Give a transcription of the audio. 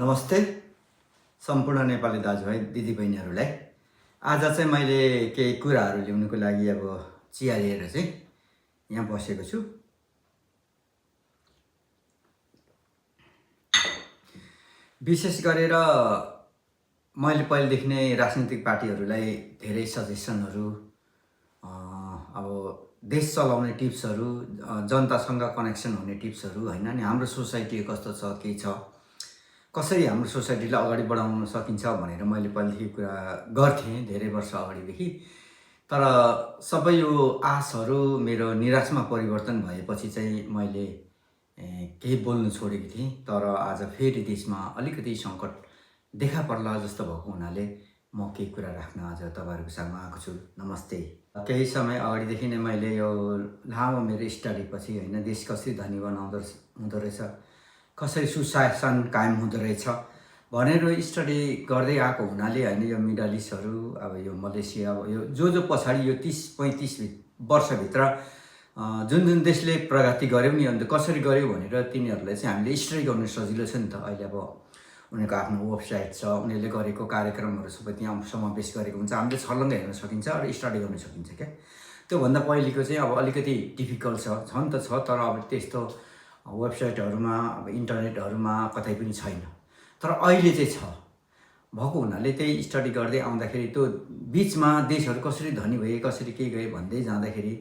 नमस्ते सम्पूर्ण नेपाली दाजुभाइ दिदीबहिनीहरूलाई। आज चाहिँ मैले केही कुराहरू ल्याउनुको लागि अब चिया लिएर चाहिँ यहाँ बसेको छु। विशेष गरेर मैले पहिलेदेखि नै राजनीतिक पार्टीहरूलाई धेरै सजेसनहरू, अब देश चलाउने टिप्सहरू, जनतासँग कनेक्सन हुने टिप्सहरू हैन नि, हाम्रो सोसाइटी कस्तो छ, के छ, कसरी हाम्रो सोसाइटीलाई अगाडि बढाउन सकिन्छ भनेर मैले पहिलेदेखि कुरा गर्थेँ धेरै वर्ष अगाडिदेखि। तर सबै यो आशहरू मेरो निराशमा परिवर्तन भएपछि चाहिँ मैले केही बोल्नु छोडेको थिएँ। तर आज फेरि देशमा अलिकति सङ्कट देखा पर्ला जस्तो भएको हुनाले म केही कुरा राख्न आज तपाईँहरूको सामु आएको छु। नमस्ते। केही समय अगाडिदेखि नै मैले यो लामो मेरो स्टडीपछि हैन, देश कसरी धनी हुँदो रहेछ, कसरी सुशासन कायम हुँदो रहेछ भनेर स्टडी गर्दै आएको हुनाले हैन, यो मिडल इस्टहरू, अब यो मलेसिया, यो जो पछाडि यो 30-35 वर्षभित्र जुन जुन देशले प्रगति गर्यो नि, अन्त कसरी गर्यो भनेर तिनीहरूलाई चाहिँ हामीले स्टडी गर्न सजिलो छ नि त। अहिले अब उनीहरूको आफ्नो वेबसाइट छ, उनीहरूले गरेको कार्यक्रमहरू सबै त्यहाँ समावेश गरेको हुन्छ, हामीले छर्लङ्ग हेर्न सकिन्छ र स्टडी गर्न सकिन्छ क्या। त्योभन्दा पहिलेको चाहिँ अब अलिकति डिफिकल्ट छ नि त छ, तर अब त्यस्तो वेबसाइटहरूमा अब इन्टरनेटहरूमा कतै पनि छैन। तर अहिले चाहिँ छ भएको हुनाले त्यही स्टडी गर्दै आउँदाखेरि त्यो बिचमा देशहरू कसरी धनी भए, कसरी के गए भन्दै जाँदाखेरि